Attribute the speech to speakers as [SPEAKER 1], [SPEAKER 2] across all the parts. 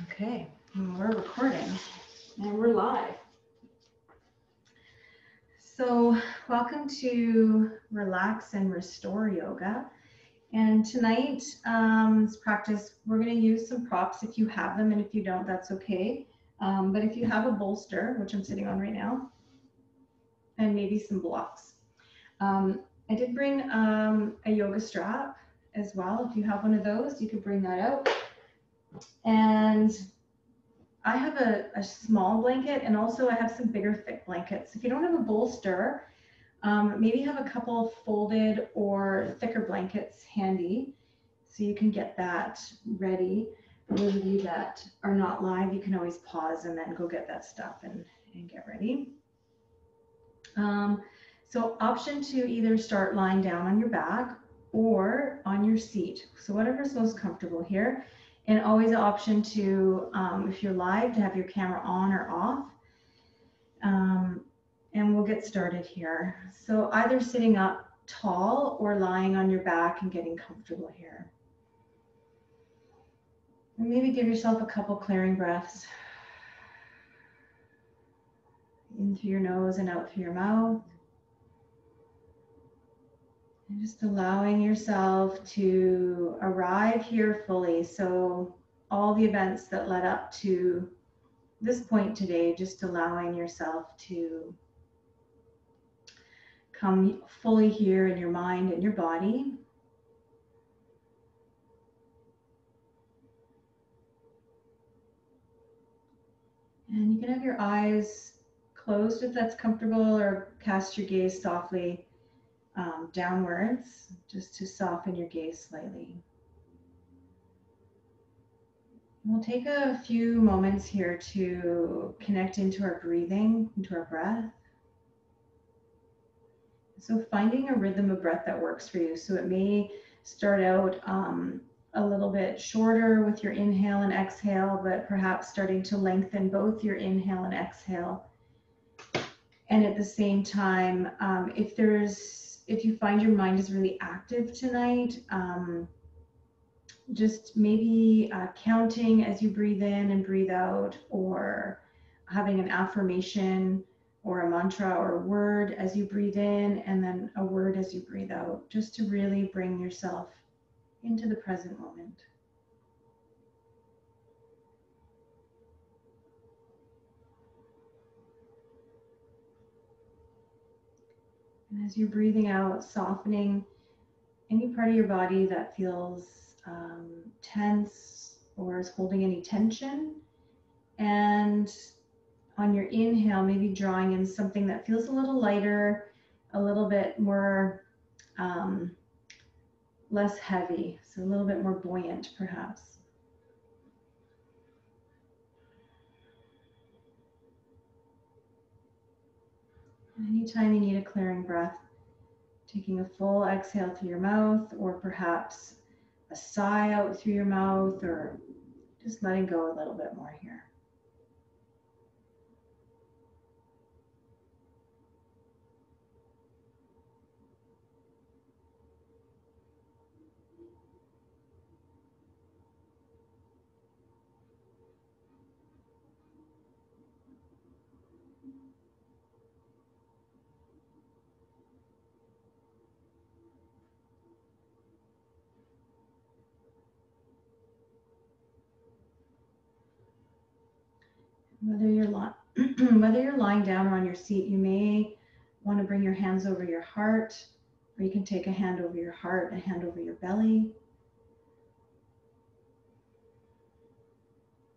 [SPEAKER 1] Okay, we're recording and we're live. So, welcome to Relax and Restore Yoga. And tonight, this practice, we're going to use some props if you have them, and if you don't, that's okay. But if you have a bolster, which I'm sitting on right now, and maybe some blocks, I did bring a yoga strap as well. If you have one of those, you could bring that out. And I have a small blanket, and also I have some bigger thick blankets. If you don't have a bolster, maybe have a couple folded or thicker blankets handy so you can get that ready. For those of you that are not live, you can always pause and then go get that stuff and get ready. So option to either start lying down on your back or on your seat. So whatever's most comfortable here. And always an option to, if you're live, to have your camera on or off. And we'll get started here. So either sitting up tall or lying on your back and getting comfortable here. And maybe give yourself a couple clearing breaths. In through your nose and out through your mouth. And just allowing yourself to arrive here fully. So all the events that led up to this point today, just allowing yourself to come fully here in your mind and your body. And you can have your eyes closed if that's comfortable, or cast your gaze softly downwards, just to soften your gaze slightly. We'll take a few moments here to connect into our breathing, into our breath. So finding a rhythm of breath that works for you. So it may start out a little bit shorter with your inhale and exhale, but perhaps starting to lengthen both your inhale and exhale. And at the same time, if you find your mind is really active tonight, just maybe counting as you breathe in and breathe out, or having an affirmation or a mantra or a word as you breathe in, and then a word as you breathe out, just to really bring yourself into the present moment. And as you're breathing out, softening any part of your body that feels tense or is holding any tension. And on your inhale, maybe drawing in something that feels a little lighter, a little bit more less heavy, so a little bit more buoyant perhaps. Anytime you need a clearing breath, taking a full exhale through your mouth, or perhaps a sigh out through your mouth, or just letting go a little bit more here. Whether you're lying down or on your seat, you may want to bring your hands over your heart, or you can take a hand over your heart, a hand over your belly.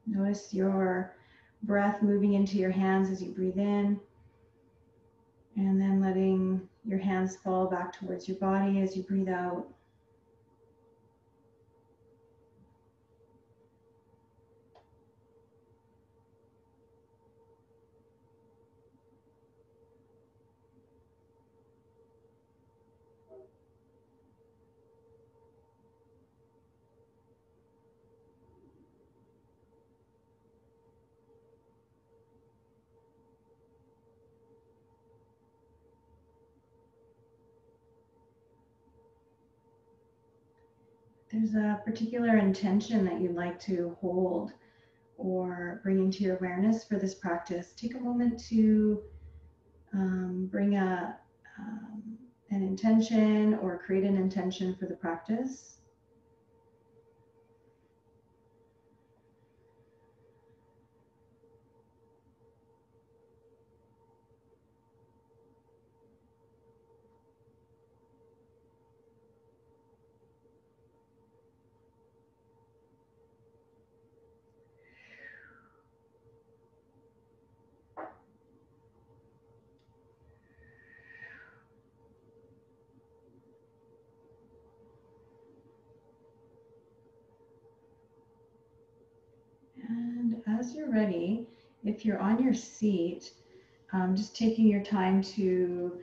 [SPEAKER 1] Notice your breath moving into your hands as you breathe in, and then letting your hands fall back towards your body as you breathe out. There's a particular intention that you'd like to hold or bring into your awareness for this practice, take a moment to bring an intention or create an intention for the practice. And as you're ready, if you're on your seat, just taking your time to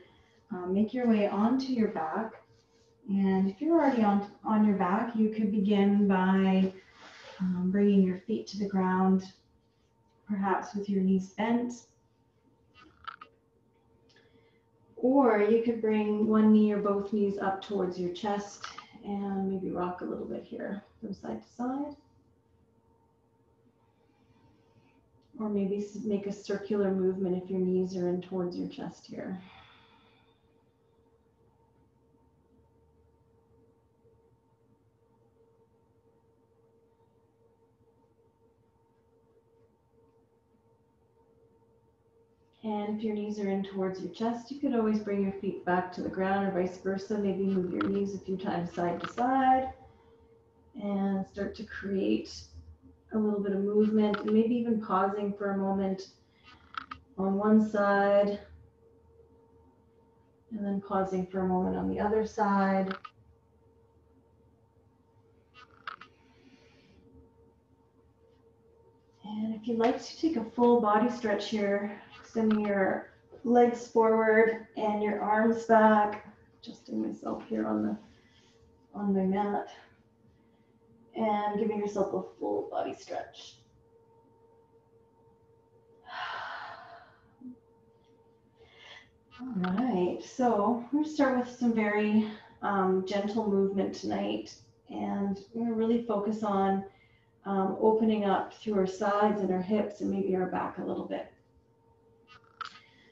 [SPEAKER 1] make your way onto your back. And if you're already on your back, you could begin by bringing your feet to the ground, perhaps with your knees bent. Or you could bring one knee or both knees up towards your chest and maybe rock a little bit here from side to side. Or maybe make a circular movement if your knees are in towards your chest here. And if your knees are in towards your chest, you could always bring your feet back to the ground or vice versa. Maybe move your knees a few times side to side and start to create a little bit of movement, and maybe even pausing for a moment on one side and then pausing for a moment on the other side. And if you'd like to take a full body stretch here, extending your legs forward and your arms back, adjusting myself here on my mat, and giving yourself a full body stretch. All right, so we're going to start with some very gentle movement tonight, and we're going to really focus on opening up through our sides and our hips and maybe our back a little bit.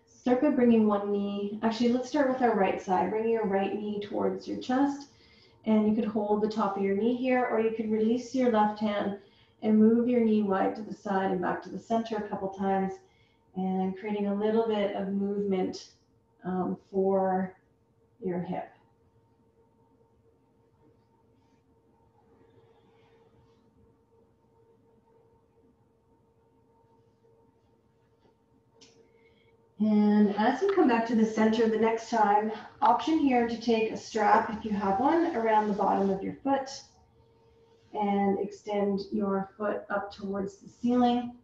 [SPEAKER 1] Start by bringing one knee, actually let's start with our right side, bringing your right knee towards your chest, and you could hold the top of your knee here, or you could release your left hand and move your knee wide to the side and back to the center a couple times, and creating a little bit of movement for your hip. And as you come back to the center the next time, option here to take a strap, if you have one, around the bottom of your foot and extend your foot up towards the ceiling.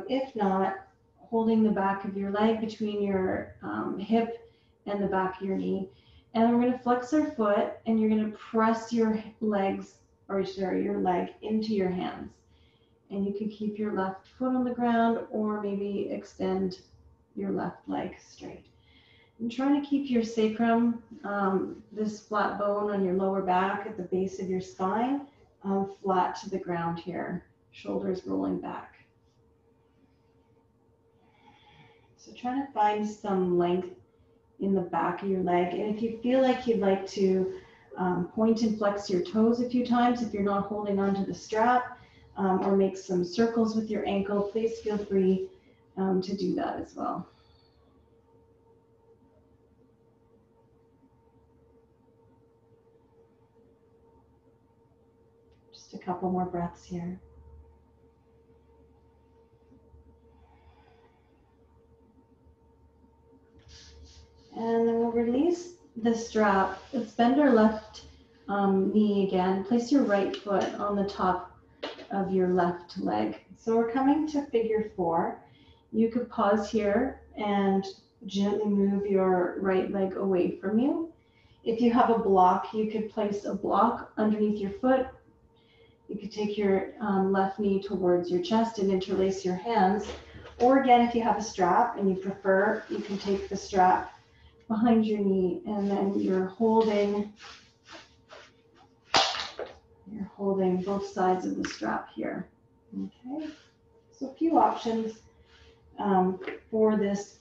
[SPEAKER 1] If not, holding the back of your leg between your hip and the back of your knee. And we're going to flex our foot, and you're going to press your legs, or sorry, your leg into your hands. And you can keep your left foot on the ground, or maybe extend your left leg straight. And trying to keep your sacrum, this flat bone on your lower back at the base of your spine, flat to the ground here, shoulders rolling back. So trying to find some length in the back of your leg. And if you feel like you'd like to point and flex your toes a few times, if you're not holding onto the strap, or make some circles with your ankle, please feel free to do that as well. Just a couple more breaths here. And then we'll release the strap. Let's bend our left knee again. Place your right foot on the top of your left leg. So we're coming to figure 4. You could pause here and gently move your right leg away from you. If you have a block, you could place a block underneath your foot. You could take your left knee towards your chest and interlace your hands. Or again, if you have a strap and you prefer, you can take the strap behind your knee, and then you're holding both sides of the strap here. Okay, so a few options for this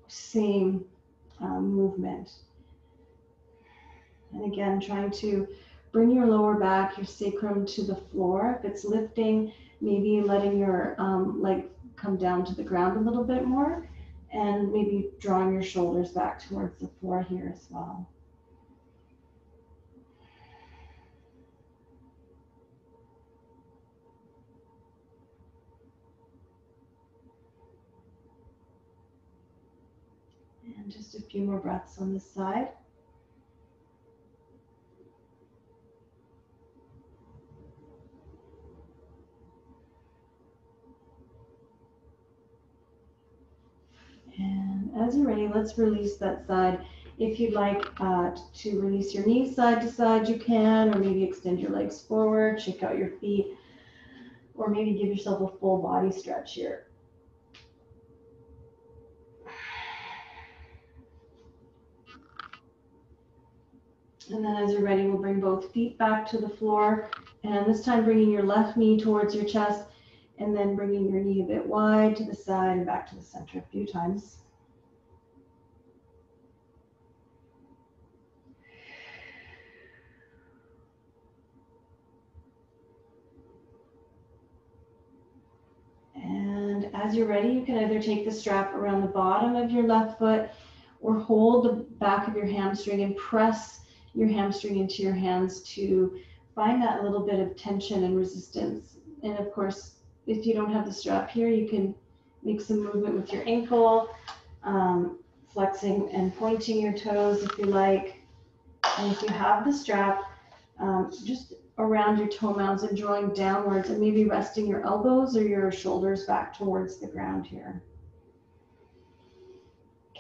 [SPEAKER 1] same movement. And again, trying to bring your lower back, your sacrum to the floor. If it's lifting, maybe letting your leg come down to the ground a little bit more, and maybe drawing your shoulders back towards the floor here as well. And just a few more breaths on this side. And as you're ready, let's release that side. If you'd like to release your knees side to side, you can, or maybe extend your legs forward, shake out your feet, or maybe give yourself a full body stretch here. And then as you're ready, we'll bring both feet back to the floor. And this time bringing your left knee towards your chest, and then bringing your knee a bit wide to the side and back to the center a few times. And as you're ready, you can either take the strap around the bottom of your left foot or hold the back of your hamstring and press your hamstring into your hands to find that little bit of tension and resistance. And of course, if you don't have the strap here, you can make some movement with your ankle, flexing and pointing your toes if you like. And if you have the strap, just around your toe mounds and drawing downwards and maybe resting your elbows or your shoulders back towards the ground here.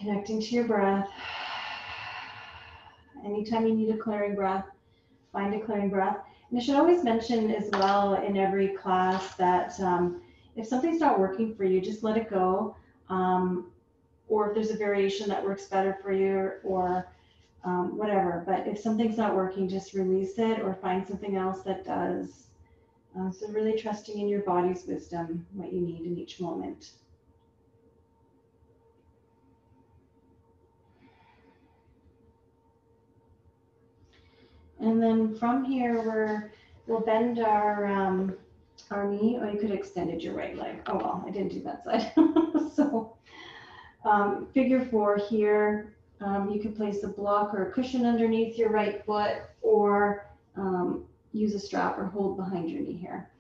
[SPEAKER 1] Connecting to your breath. Anytime you need a clearing breath, find a clearing breath. And I should always mention as well in every class that if something's not working for you, just let it go. Or if there's a variation that works better for you, or whatever. But if something's not working, just release it or find something else that does. So really trusting in your body's wisdom, what you need in each moment. And then from here, we'll bend our knee, or you could have extended your right leg. Oh well, I didn't do that side. So figure 4 here. You can place a block or a cushion underneath your right foot, or use a strap or hold behind your knee here.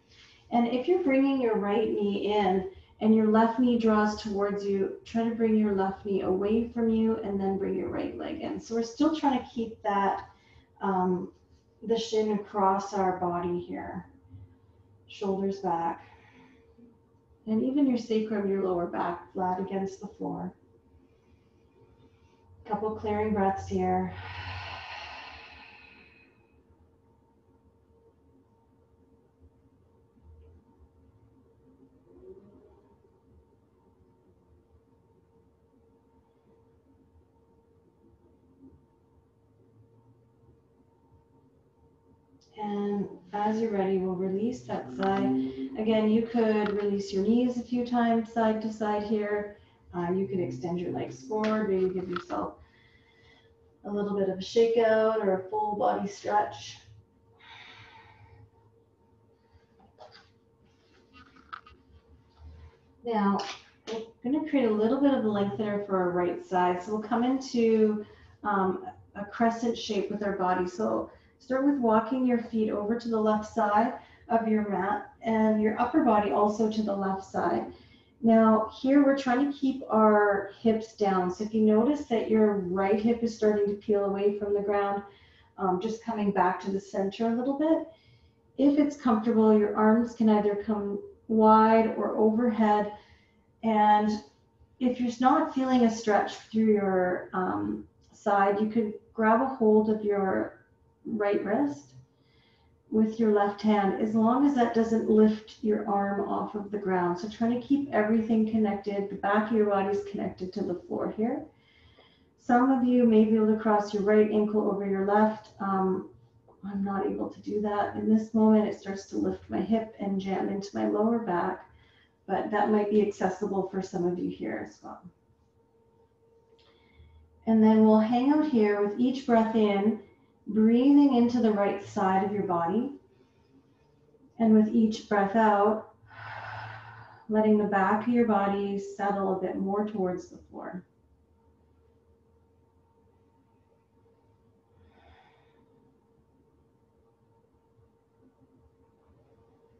[SPEAKER 1] And if you're bringing your right knee in and your left knee draws towards you, try to bring your left knee away from you and then bring your right leg in. So we're still trying to keep that, the shin across our body here, shoulders back, and even your sacrum, your lower back flat against the floor. Couple clearing breaths here. And as you're ready, we'll release that side. Again, you could release your knees a few times side to side here. You could extend your legs forward, maybe give yourself a little bit of a shakeout or a full body stretch. Now, we're going to create a little bit of a lengthener for our right side. So we'll come into a crescent shape with our body. So start with walking your feet over to the left side of your mat and your upper body also to the left side. Now here we're trying to keep our hips down. So if you notice that your right hip is starting to peel away from the ground, just coming back to the center a little bit. If it's comfortable, your arms can either come wide or overhead. And if you're not feeling a stretch through your side, you could grab a hold of your right wrist with your left hand, as long as that doesn't lift your arm off of the ground. So trying to keep everything connected. The back of your body is connected to the floor here. Some of you may be able to cross your right ankle over your left. I'm not able to do that. In this moment, it starts to lift my hip and jam into my lower back, but that might be accessible for some of you here as well. And then we'll hang out here with each breath in, breathing into the right side of your body. And with each breath out, letting the back of your body settle a bit more towards the floor.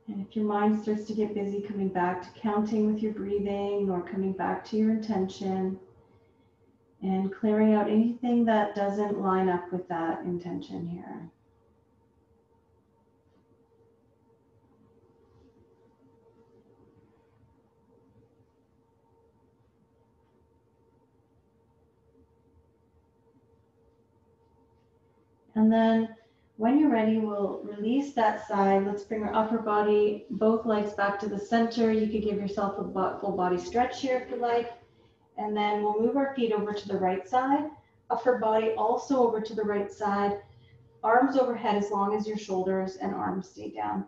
[SPEAKER 1] And if your mind starts to get busy, coming back to counting with your breathing or coming back to your intention and clearing out anything that doesn't line up with that intention here. And then when you're ready, we'll release that side. Let's bring our upper body, both legs back to the center. You could give yourself a full body stretch here if you like. And then we'll move our feet over to the right side. Upper body also over to the right side. Arms overhead as long as your shoulders and arms stay down.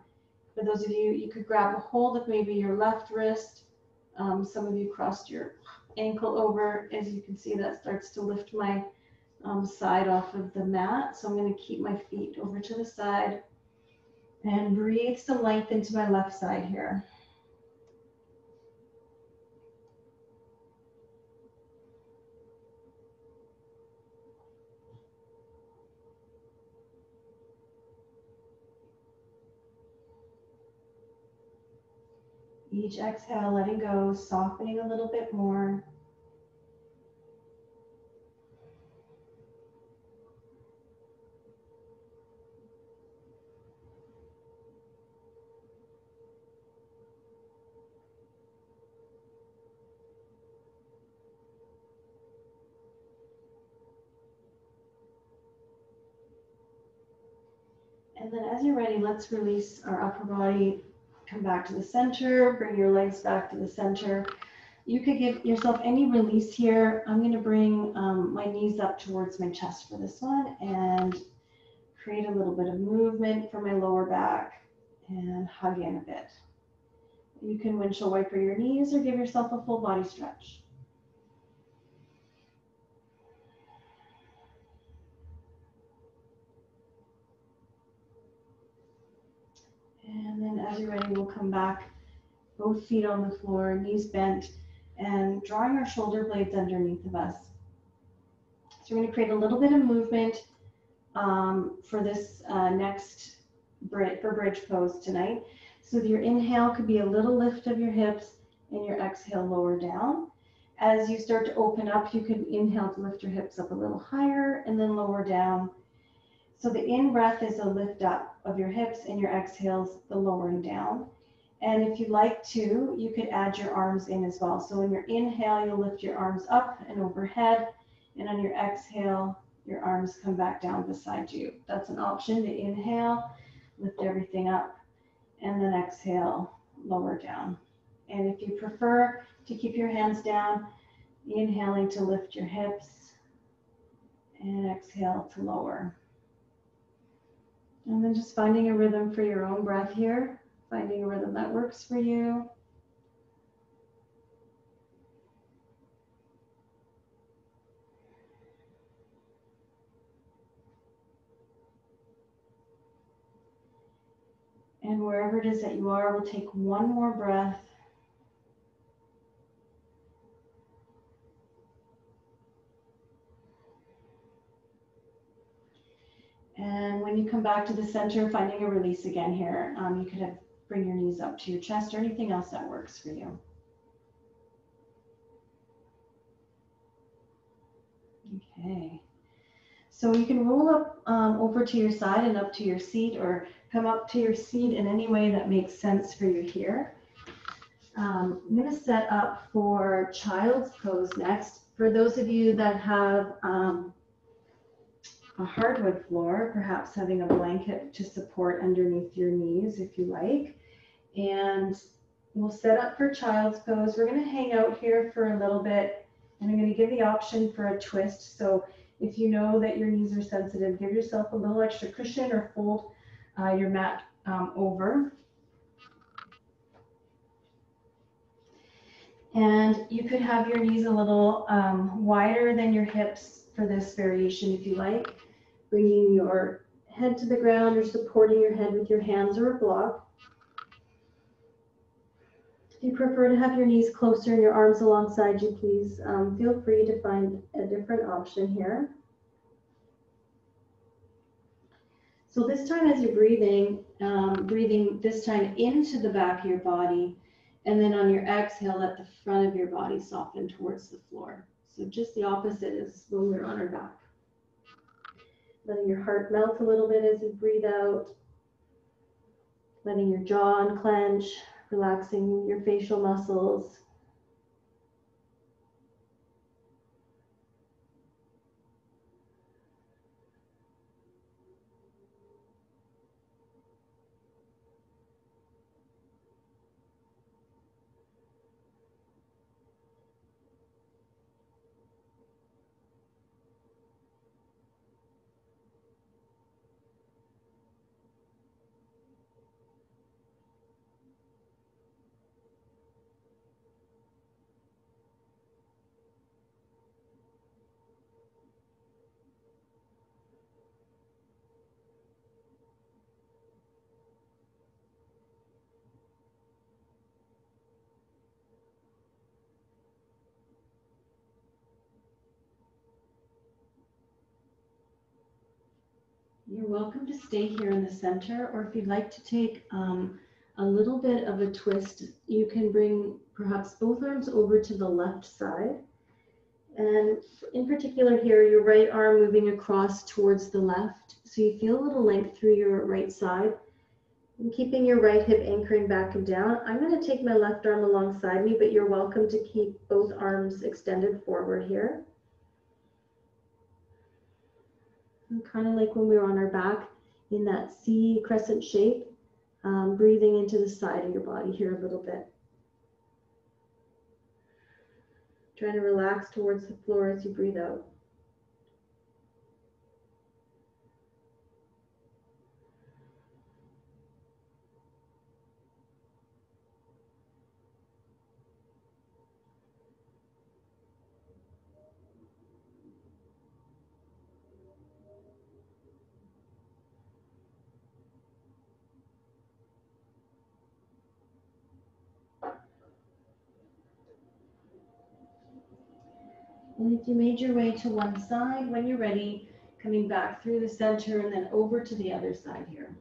[SPEAKER 1] For those of you, you could grab a hold of maybe your left wrist. Some of you crossed your ankle over. As you can see, that starts to lift my side off of the mat. So I'm going to keep my feet over to the side and breathe some length into my left side here. Each exhale, letting go, softening a little bit more. And then as you're ready, let's release our upper body, come back to the center, bring your legs back to the center. You could give yourself any release here. I'm going to bring my knees up towards my chest for this one and create a little bit of movement for my lower back and hug in a bit. You can windshield wiper your knees or give yourself a full body stretch. And then as you're ready, we'll come back, both feet on the floor, knees bent, and drawing our shoulder blades underneath of us. So we're going to create a little bit of movement for this next bridge pose tonight. So your inhale could be a little lift of your hips and your exhale lower down. As you start to open up, you could inhale to lift your hips up a little higher and then lower down. So the in breath is a lift up of your hips and your exhales the lowering down. And if you'd like to, you could add your arms in as well. So in your inhale, you'll lift your arms up and overhead. And on your exhale, your arms come back down beside you. That's an option to inhale, lift everything up, and then exhale, lower down. And if you prefer to keep your hands down, inhaling to lift your hips and exhale to lower. And then just finding a rhythm for your own breath here, finding a rhythm that works for you. And wherever it is that you are, we'll take one more breath. And when you come back to the center, finding a release again here, you could bring your knees up to your chest or anything else that works for you. Okay. So you can roll up over to your side and up to your seat, or come up to your seat in any way that makes sense for you here. I'm going to set up for child's pose next. For those of you that have a hardwood floor, perhaps having a blanket to support underneath your knees if you like. And we'll set up for child's pose. We're going to hang out here for a little bit, and I'm going to give the option for a twist. So If you know that your knees are sensitive, give yourself a little extra cushion or fold your mat over. And you could have your knees a little wider than your hips for this variation if you like. Bringing your head to the ground or supporting your head with your hands or a block. If you prefer to have your knees closer and your arms alongside you, please feel free to find a different option here. So this time as you're breathing, breathing this time into the back of your body, and then on your exhale, let the front of your body soften towards the floor. So just the opposite is when we're on our back. Letting your heart melt a little bit as you breathe out. Letting your jaw unclench, relaxing your facial muscles. You're welcome to stay here in the center, or if you'd like to take a little bit of a twist, you can bring perhaps both arms over to the left side. And in particular here, your right arm moving across towards the left. So you feel a little length through your right side. And keeping your right hip anchoring back and down. I'm going to take my left arm alongside me, but you're welcome to keep both arms extended forward here. And kind of like when we were on our back in that C crescent shape, breathing into the side of your body here a little bit. Trying to relax towards the floor as you breathe out. And if you made your way to one side, when you're ready, coming back through the center and then over to the other side here.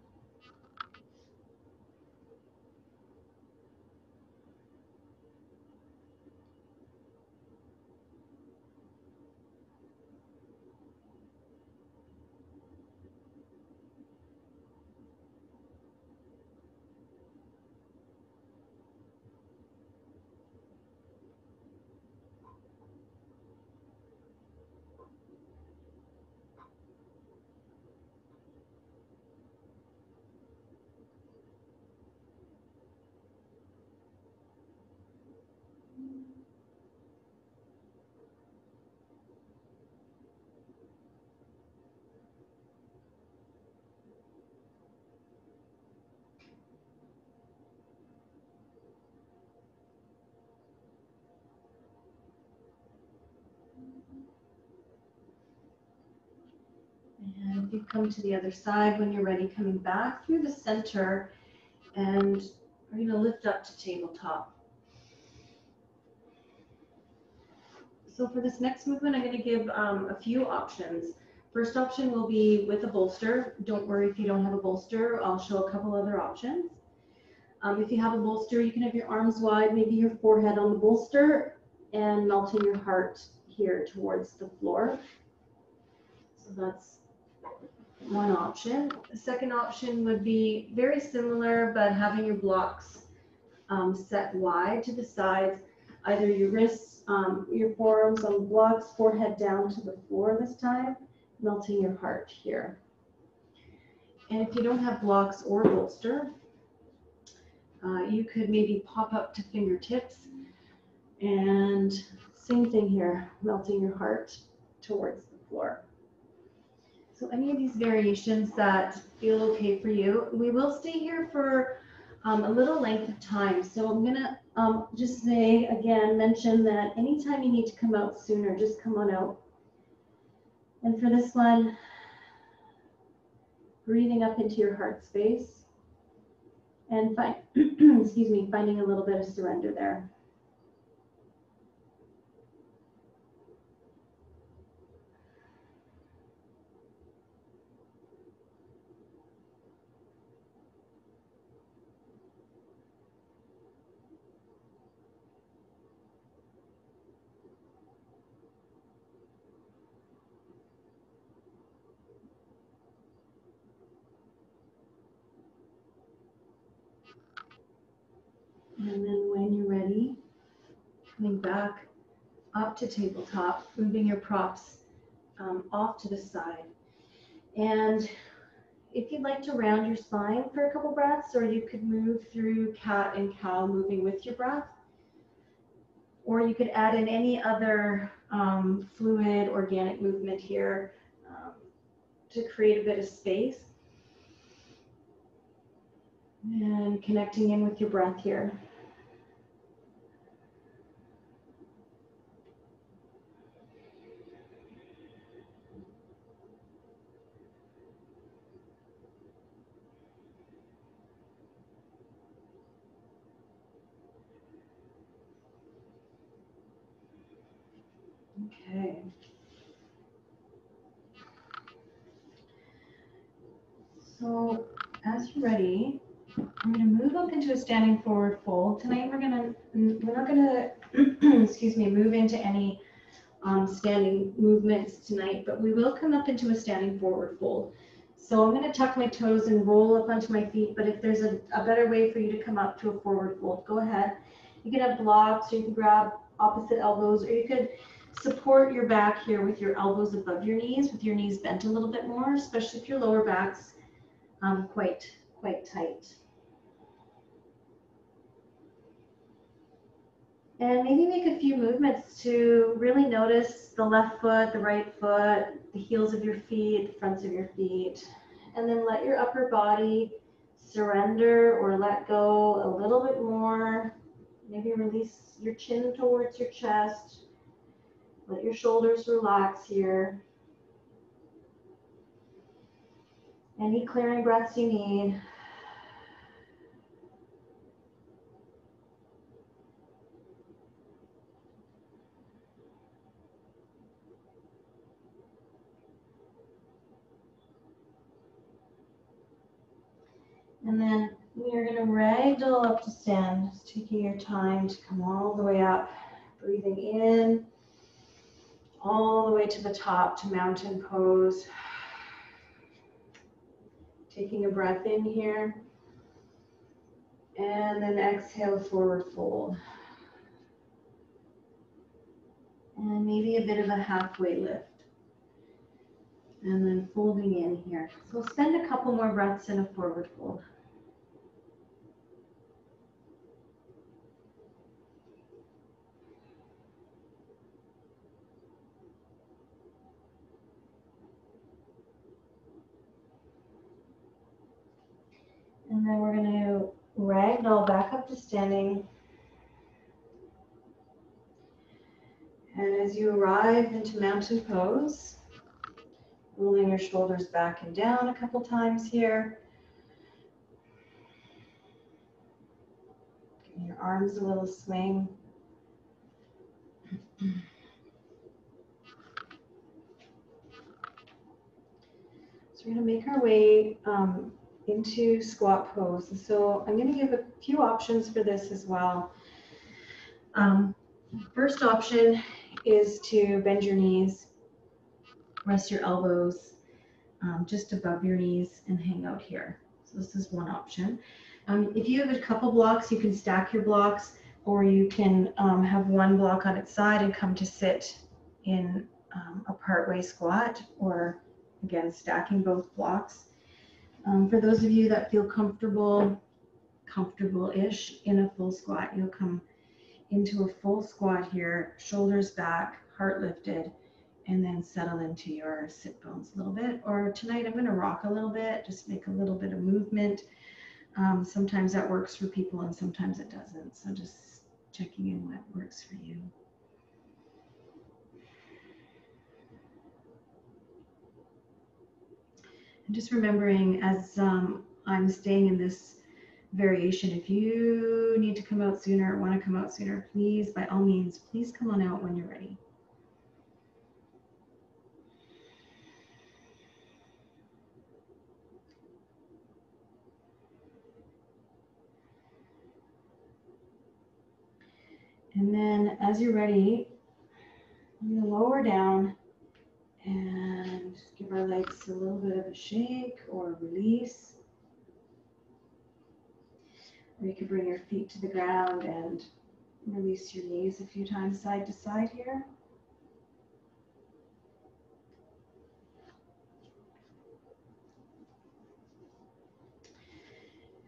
[SPEAKER 1] And if you come to the other side, when you're ready, coming back through the center, and we're going to lift up to tabletop. So for this next movement, I'm going to give a few options. First option will be with a bolster. Don't worry if you don't have a bolster. I'll show a couple other options. If you have a bolster, you can have your arms wide, maybe your forehead on the bolster, and melting your heart here towards the floor. So that's one option. The second option would be very similar, but having your blocks set wide to the sides, either your wrists, your forearms on the blocks, forehead down to the floor this time, melting your heart here. And if you don't have blocks or bolster, you could maybe pop up to fingertips, and same thing here, melting your heart towards the floor. So any of these variations that feel okay for you, we will stay here for a little length of time. So I'm gonna just say again, mention that anytime you need to come out sooner, just come on out. And for this one, breathing up into your heart space and excuse me, finding a little bit of surrender there. And then when you're ready, coming back up to tabletop, moving your props off to the side. And if you'd like to round your spine for a couple breaths, or you could move through cat and cow, moving with your breath, or you could add in any other fluid organic movement here to create a bit of space. And connecting in with your breath here. Okay. So as you're ready, I'm going to move up into a standing forward fold. Tonight we're not going to excuse me, move into any standing movements tonight, but we will come up into a standing forward fold. So I'm going to tuck my toes and roll up onto my feet, but if there's a better way for you to come up to a forward fold, go ahead. You can have blocks, or you can grab opposite elbows, or you could support your back here with your elbows above your knees, with your knees bent a little bit more, especially if your lower back's quite tight. And maybe make a few movements to really notice the left foot, the right foot, the heels of your feet, the fronts of your feet. And then let your upper body surrender or let go a little bit more. Maybe release your chin towards your chest. Let your shoulders relax here. Any clearing breaths you need. And then we are going to ragdoll up to stand, just taking your time to come all the way up, breathing in, all the way to the top to mountain pose. Taking a breath in here, and then exhale, forward fold. And maybe a bit of a halfway lift. And then folding in here. So we'll spend a couple more breaths in a forward fold. And then we're going to ragdoll back up to standing. And as you arrive into mountain pose, rolling your shoulders back and down a couple times here. Giving your arms a little swing. So we're going to make our way into squat pose. And so I'm going to give a few options for this as well. First option is to bend your knees, rest your elbows just above your knees and hang out here. So this is one option. If you have a couple blocks, you can stack your blocks, or you can have one block on its side and come to sit in a partway squat, or again, stacking both blocks. For those of you that feel comfortable-ish in a full squat, you'll come into a full squat here, shoulders back, heart lifted, and then settle into your sit bones a little bit. Or tonight I'm going to rock a little bit, just make a little bit of movement. Sometimes that works for people and sometimes it doesn't. So just checking in what works for you. And just remembering as I'm staying in this variation, if you need to come out sooner or want to come out sooner, please, by all means, please come on out when you're ready. And then as you're ready, I'm going to lower down and give our legs a little bit of a shake or release. Or you can bring your feet to the ground and release your knees a few times side to side here.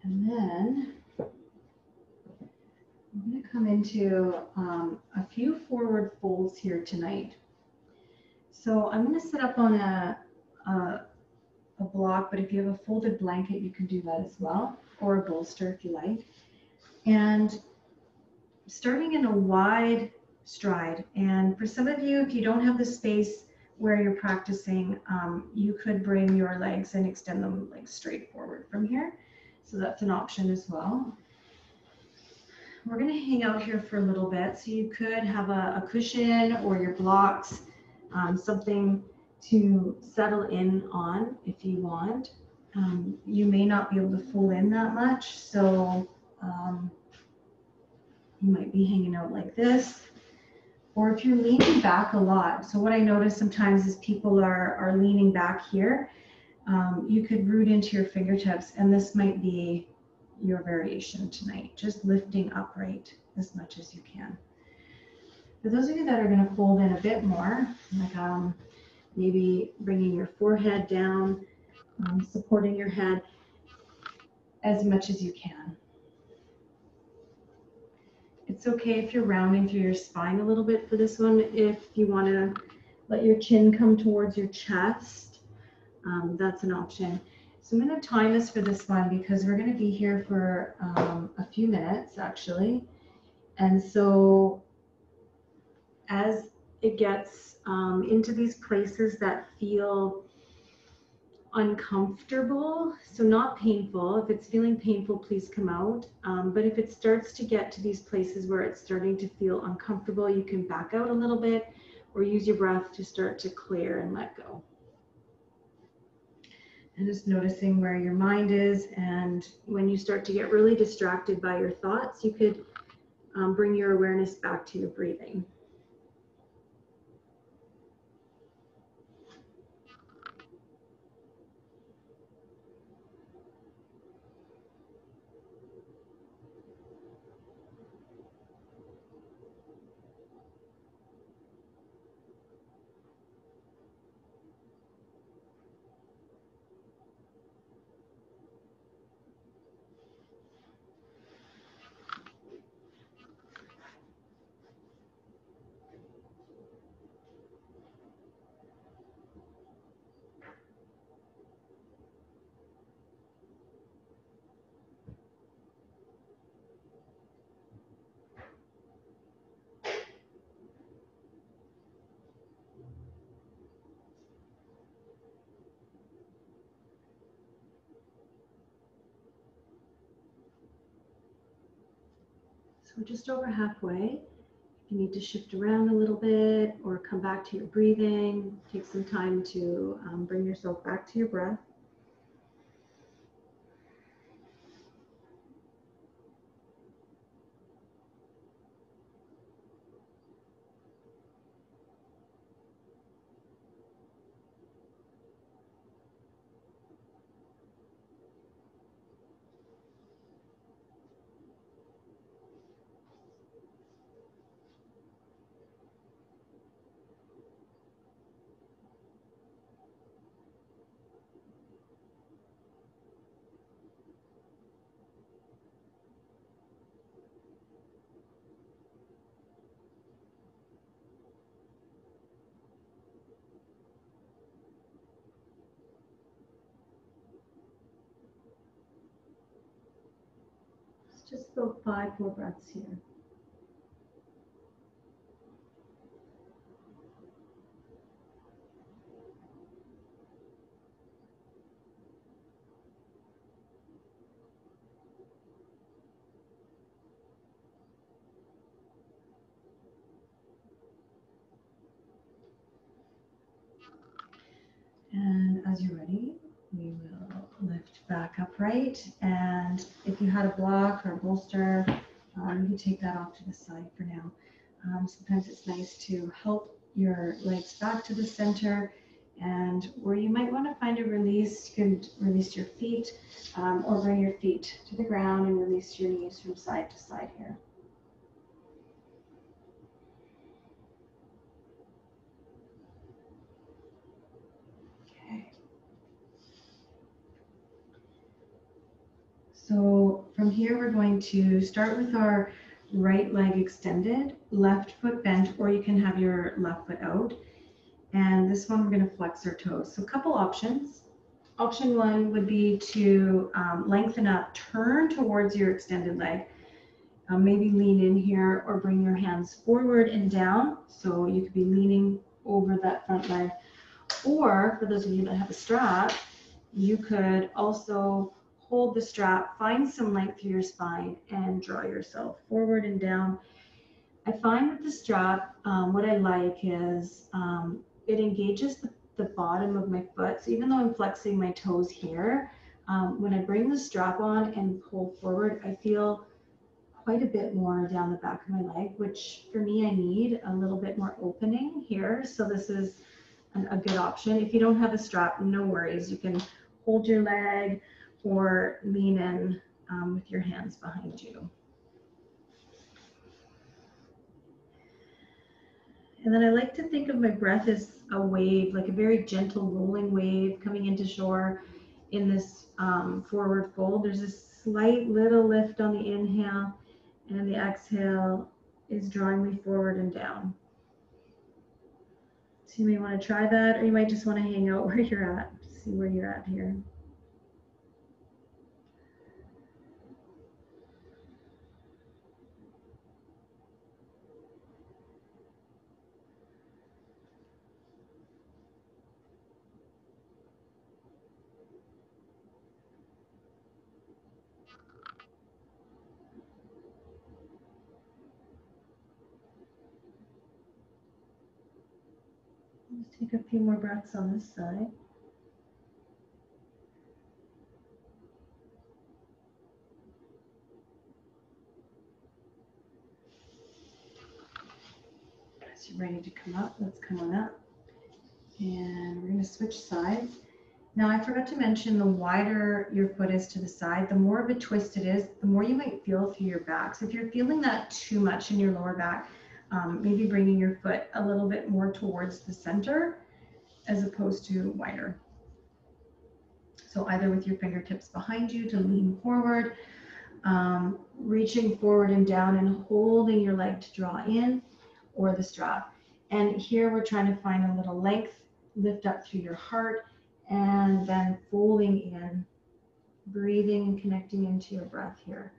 [SPEAKER 1] And then I'm going to come into a few forward folds here tonight. So I'm going to sit up on a block, but if you have a folded blanket, you can do that as well, or a bolster if you like. And starting in a wide stride. And for some of you, if you don't have the space where you're practicing, you could bring your legs and extend them like straight forward from here. So that's an option as well. We're going to hang out here for a little bit. So you could have a cushion or your blocks, something to settle in on if you want. You may not be able to full in that much. So you might be hanging out like this. Or if you're leaning back a lot. So what I notice sometimes is people are leaning back here. You could root into your fingertips, and this might be your variation tonight, just lifting upright as much as you can. For those of you that are going to fold in a bit more, like maybe bringing your forehead down, supporting your head as much as you can. It's okay if you're rounding through your spine a little bit for this one. If you want to let your chin come towards your chest, that's an option. So I'm going to time us for this one because we're going to be here for a few minutes actually. And so as it gets into these places that feel uncomfortable, so not painful. If it's feeling painful, please come out. But if it starts to get to these places where it's starting to feel uncomfortable, you can back out a little bit or use your breath to start to clear and let go. And just noticing where your mind is, and when you start to get really distracted by your thoughts, you could bring your awareness back to your breathing. So we're just over halfway. If you need to shift around a little bit or come back to your breathing, take some time to bring yourself back to your breath. about 5 more breaths here. And as you're ready, we will lift back upright. And if you had a block or a bolster, you can take that off to the side for now. Sometimes it's nice to help your legs back to the center, and where you might want to find a release, you can release your feet or bring your feet to the ground and release your knees from side to side here. Okay. So from here, we're going to start with our right leg extended, left foot bent, or you can have your left foot out. And this one, we're going to flex our toes. So a couple options. Option one would be to lengthen up, turn towards your extended leg. Maybe lean in here or bring your hands forward and down. So you could be leaning over that front leg. Or for those of you that have a strap, you could also hold the strap, find some length through your spine, and draw yourself forward and down. I find with the strap, what I like is it engages the bottom of my foot. So even though I'm flexing my toes here, when I bring the strap on and pull forward, I feel quite a bit more down the back of my leg, which for me, I need a little bit more opening here. So this is a good option. If you don't have a strap, no worries. You can hold your leg or lean in with your hands behind you. And then I like to think of my breath as a wave, like a very gentle rolling wave coming into shore in this forward fold. There's a slight little lift on the inhale, and the exhale is drawing me forward and down. So you may want to try that, or you might just want to hang out where you're at, see where you're at here. Let's take a few more breaths on this side. As you're ready to come up, let's come on up. And we're going to switch sides. Now, I forgot to mention, the wider your foot is to the side, the more of a twist it is, the more you might feel through your back. So if you're feeling that too much in your lower back, maybe bringing your foot a little bit more towards the center as opposed to wider. So either with your fingertips behind you to lean forward, reaching forward and down and holding your leg to draw in, or the strap. And here we're trying to find a little length, lift up through your heart, and then folding in, breathing and connecting into your breath here.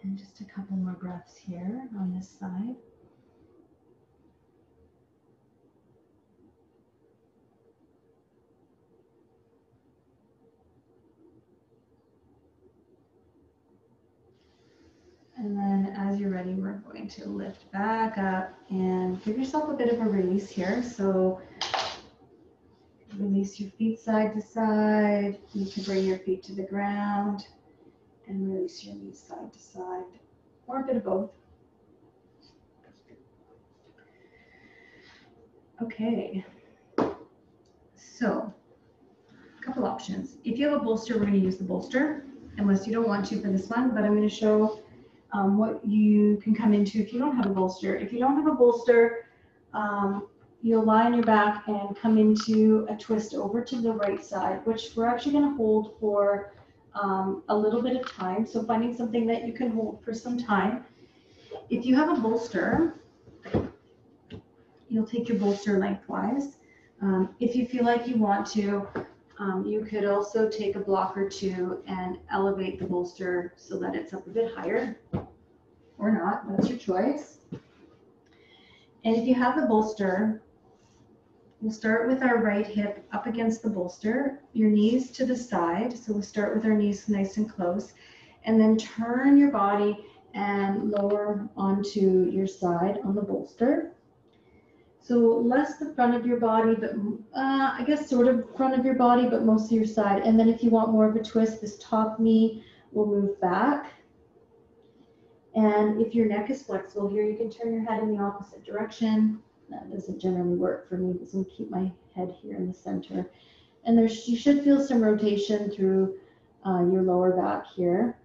[SPEAKER 1] And just a couple more breaths here on this side. And then as you're ready, we're going to lift back up and give yourself a bit of a release here. So release your feet side to side. You can bring your feet to the ground and release your knees side to side, or a bit of both. Okay, so a couple options. If you have a bolster, we're going to use the bolster, unless you don't want to for this one, but I'm going to show what you can come into if you don't have a bolster. If you don't have a bolster, you'll lie on your back and come into a twist over to the right side, which we're actually going to hold for a little bit of time. So finding something that you can hold for some time. If you have a bolster, you'll take your bolster lengthwise. If you feel like you want to, you could also take a block or two and elevate the bolster so that it's up a bit higher, or not, that's your choice. And if you have the bolster, we'll start with our right hip up against the bolster, your knees to the side. So we'll start with our knees nice and close, and then turn your body and lower onto your side on the bolster. So less the front of your body, but I guess sort of front of your body, but mostly your side. And then if you want more of a twist, this top knee will move back. And if your neck is flexible here, you can turn your head in the opposite direction. That doesn't generally work for me, because I'm gonna keep my head here in the center. And you should feel some rotation through your lower back here.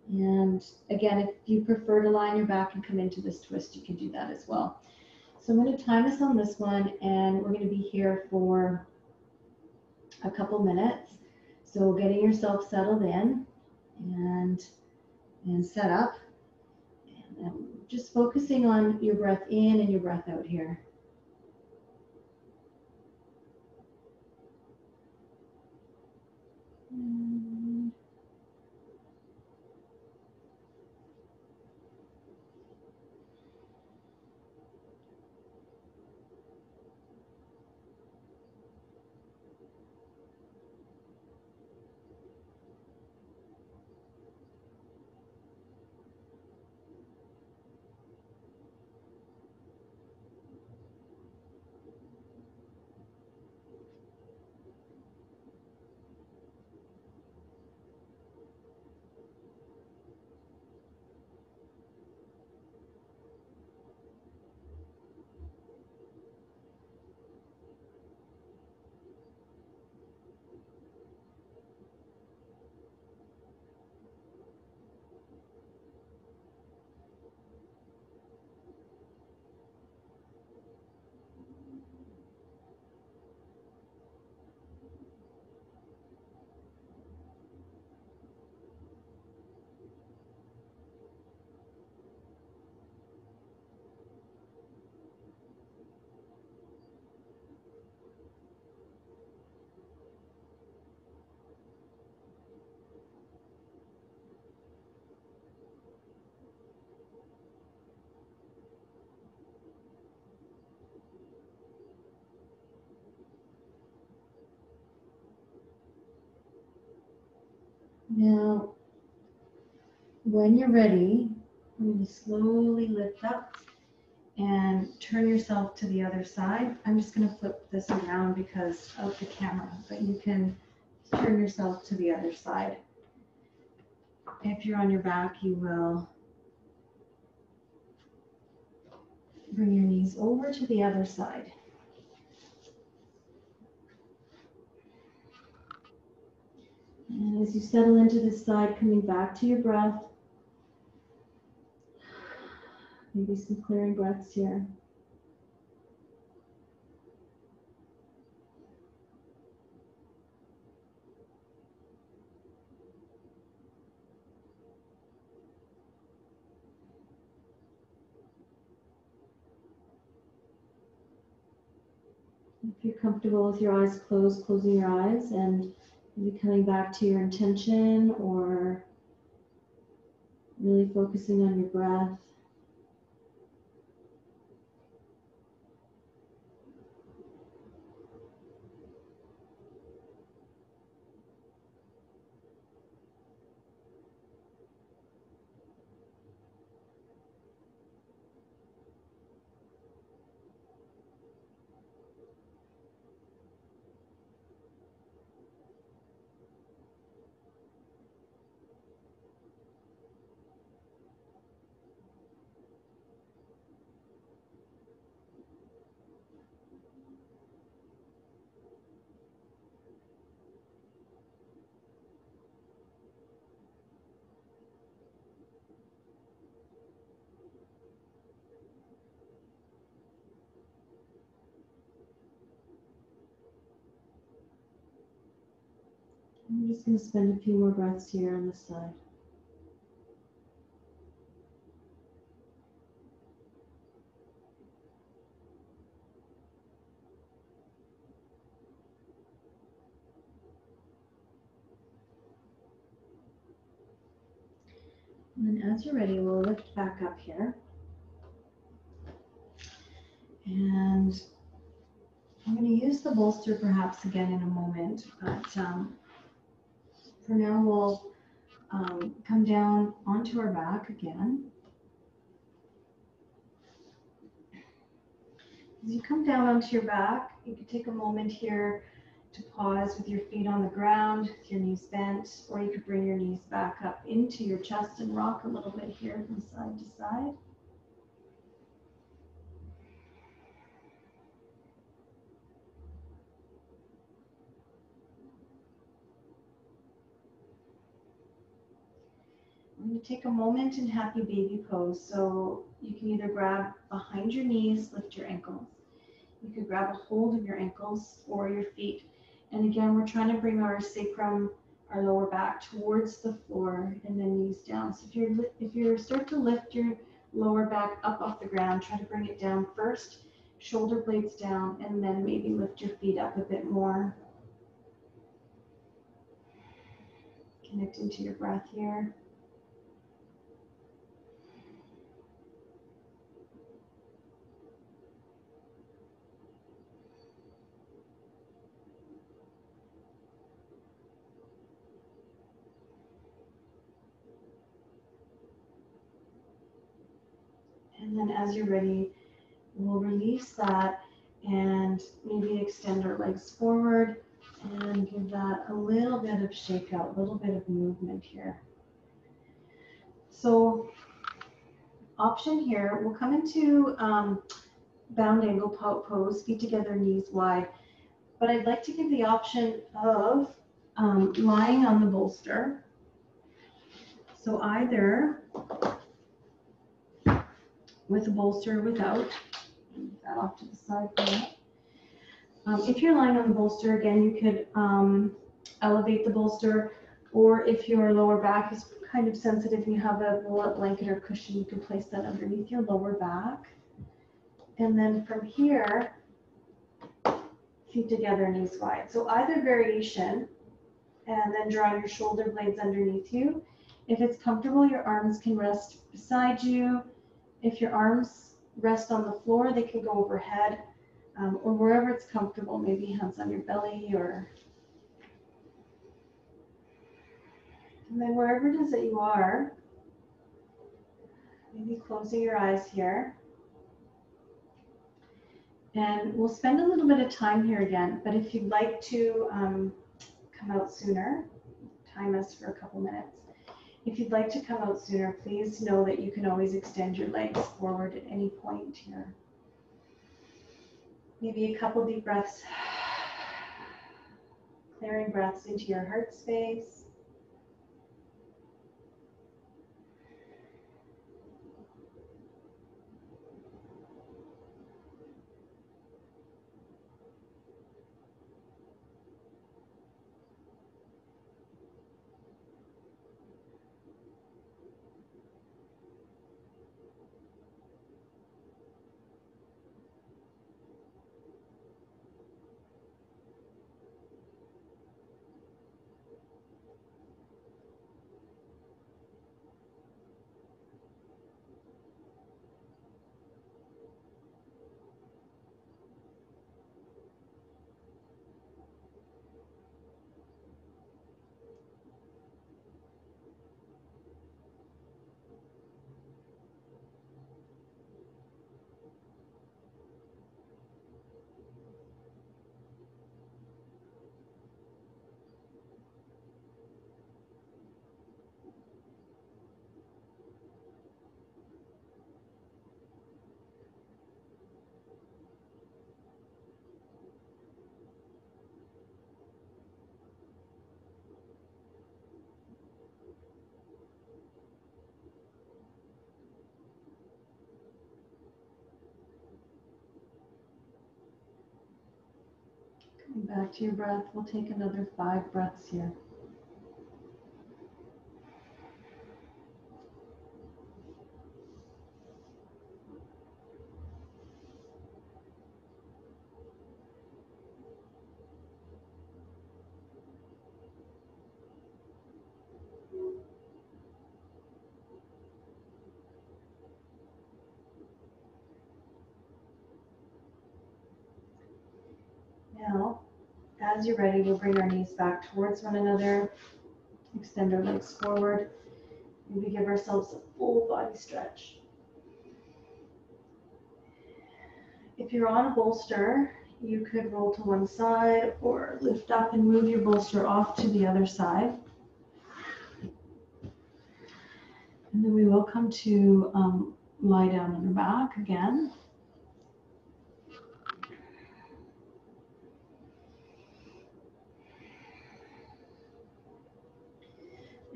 [SPEAKER 1] And again, if you prefer to lie on your back and come into this twist, you can do that as well. So I'm going to time us on this one, and we're going to be here for a couple minutes. So getting yourself settled in and set up, and just focusing on your breath in and your breath out here. Now, when you're ready, I'm going to slowly lift up and turn yourself to the other side. I'm just going to flip this around because of the camera, but you can turn yourself to the other side. If you're on your back, you will bring your knees over to the other side. And as you settle into this side, coming back to your breath, maybe some clearing breaths here. If you're comfortable with your eyes closed, closing your eyes and maybe coming back to your intention, or really focusing on your breath. I'm just going to spend a few more breaths here on this side. And then as you're ready, we'll lift back up here. And I'm going to use the bolster perhaps again in a moment, but for now we'll come down onto our back again. As you come down onto your back, you can take a moment here to pause with your feet on the ground, with your knees bent, or you could bring your knees back up into your chest and rock a little bit here from side to side. I'm going to take a moment in happy baby pose. So you can either grab behind your knees, lift your ankles. You could grab a hold of your ankles or your feet. And again, we're trying to bring our sacrum, our lower back towards the floor and then knees down. So if you start to lift your lower back up off the ground, try to bring it down first, shoulder blades down, and then maybe lift your feet up a bit more. Connect into your breath here. And then as you're ready, we'll release that and maybe extend our legs forward and give that a little bit of shake out, a little bit of movement here. So option here, we'll come into bound angle pose, feet together, knees wide. But I'd like to give the option of lying on the bolster. So either with a bolster or without. Move that off to the side for that. If you're lying on the bolster, again, you could elevate the bolster, or if your lower back is kind of sensitive and you have a roll-up blanket or cushion, you can place that underneath your lower back. And then from here, feet together, knees wide. So either variation, and then draw your shoulder blades underneath you. If it's comfortable, your arms can rest beside you. If your arms rest on the floor, they can go overhead, or wherever it's comfortable, maybe hands on your belly, or and then wherever it is that you are, maybe closing your eyes here. And we'll spend a little bit of time here again, but if you'd like to come out sooner, time us for a couple minutes. If you'd like to come out sooner, please know that you can always extend your legs forward at any point here. Maybe a couple deep breaths, clearing breaths into your heart space. Coming back to your breath, we'll take another 5 breaths here. Now, as you're ready, we'll bring our knees back towards one another, extend our legs forward, maybe give ourselves a full body stretch. If you're on a bolster, you could roll to one side or lift up and move your bolster off to the other side. And then we will come to lie down on our back again.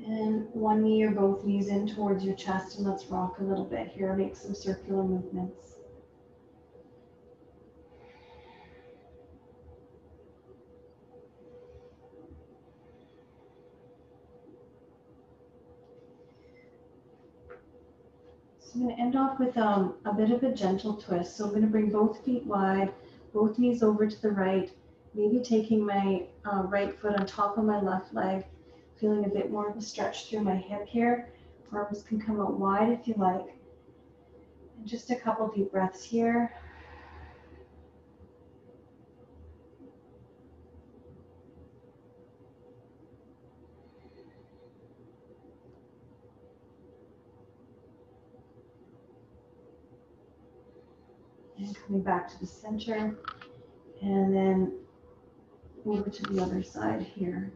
[SPEAKER 1] And one knee or both knees in towards your chest, and let's rock a little bit here. Make some circular movements. So I'm going to end off with a bit of a gentle twist. So I'm going to bring both feet wide, both knees over to the right, maybe taking my right foot on top of my left leg, feeling a bit more of a stretch through my hip here. Arms can come out wide if you like. And just a couple deep breaths here. And coming back to the center. And then over to the other side here.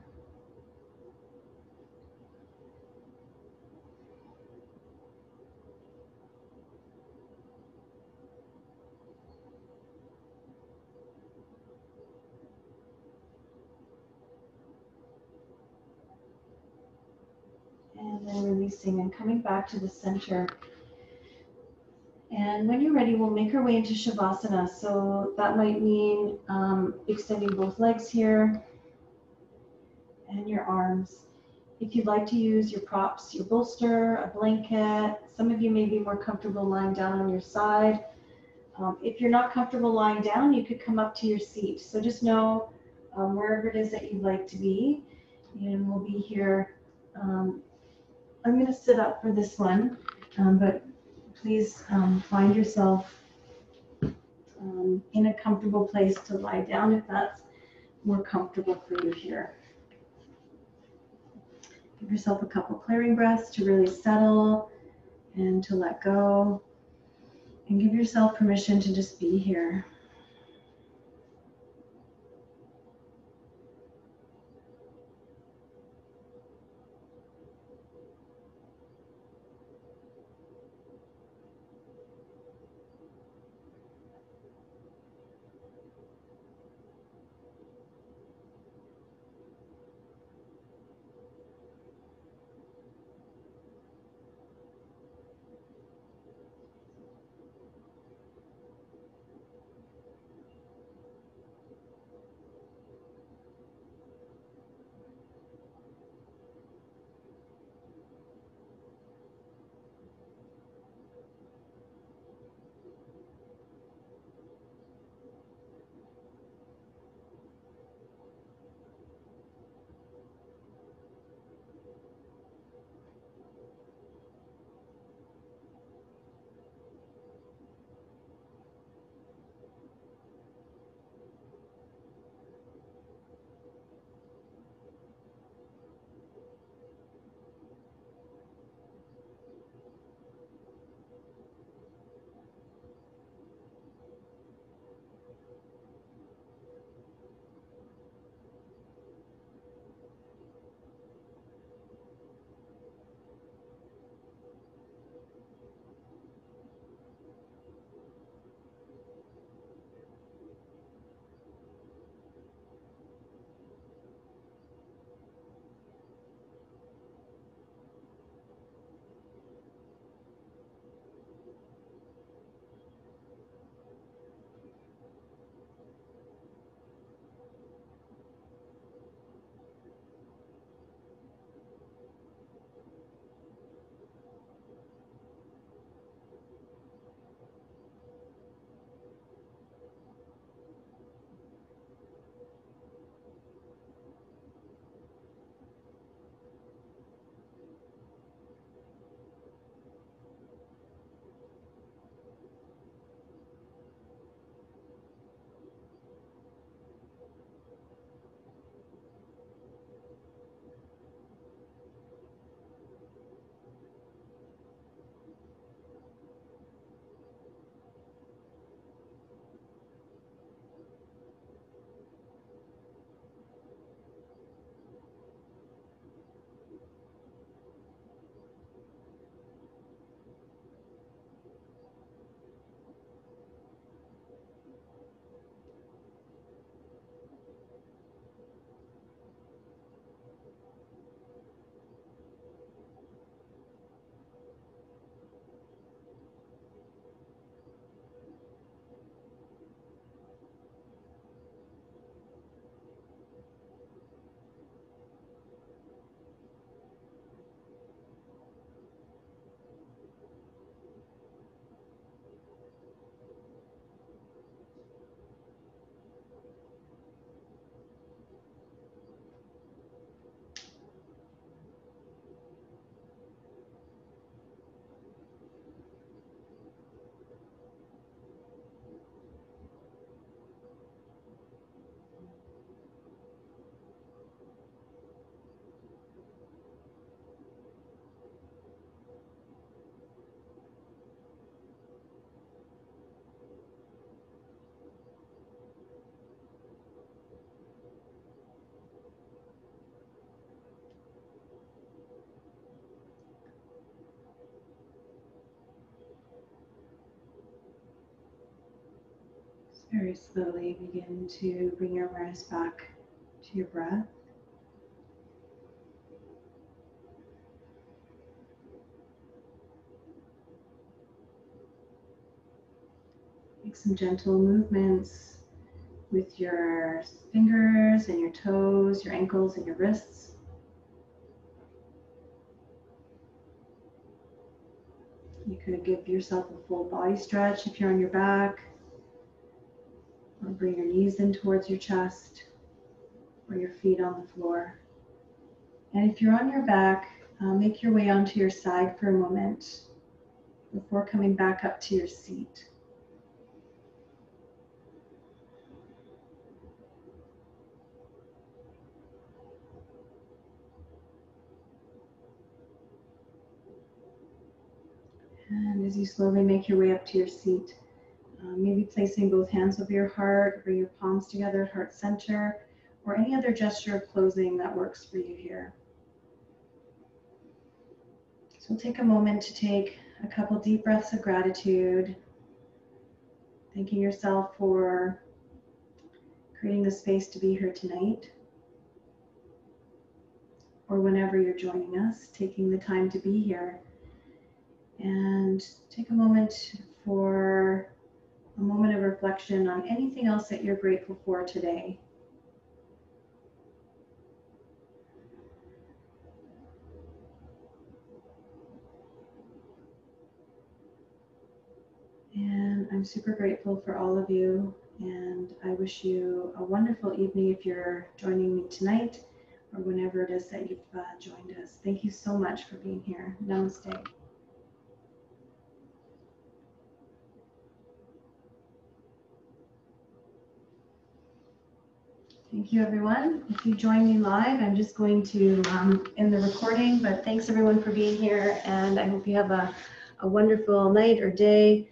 [SPEAKER 1] And then releasing and coming back to the center. And when you're ready, we'll make our way into Shavasana. So that might mean extending both legs here and your arms. If you'd like to use your props, your bolster, a blanket, some of you may be more comfortable lying down on your side. If you're not comfortable lying down, you could come up to your seat. So just know wherever it is that you'd like to be. And we'll be here. I'm going to sit up for this one, but please find yourself in a comfortable place to lie down if that's more comfortable for you here. Give yourself a couple clearing breaths to really settle and to let go. And give yourself permission to just be here. Very slowly begin to bring your awareness back to your breath. Make some gentle movements with your fingers and your toes, your ankles and your wrists. You could give yourself a full body stretch if you're on your back, or bring your knees in towards your chest, or your feet on the floor. And if you're on your back, make your way onto your side for a moment before coming back up to your seat. And as you slowly make your way up to your seat, maybe placing both hands over your heart, bring your palms together at heart center, or any other gesture of closing that works for you here. So take a moment to take a couple deep breaths of gratitude, thanking yourself for creating the space to be here tonight, or whenever you're joining us, taking the time to be here. And take a moment for a moment of reflection on anything else that you're grateful for today. And I'm super grateful for all of you, and I wish you a wonderful evening if you're joining me tonight or whenever it is that you've joined us. Thank you so much for being here. Namaste. Thank you, everyone. If you join me live, I'm just going to end the recording, but thanks everyone for being here, and I hope you have a wonderful night or day.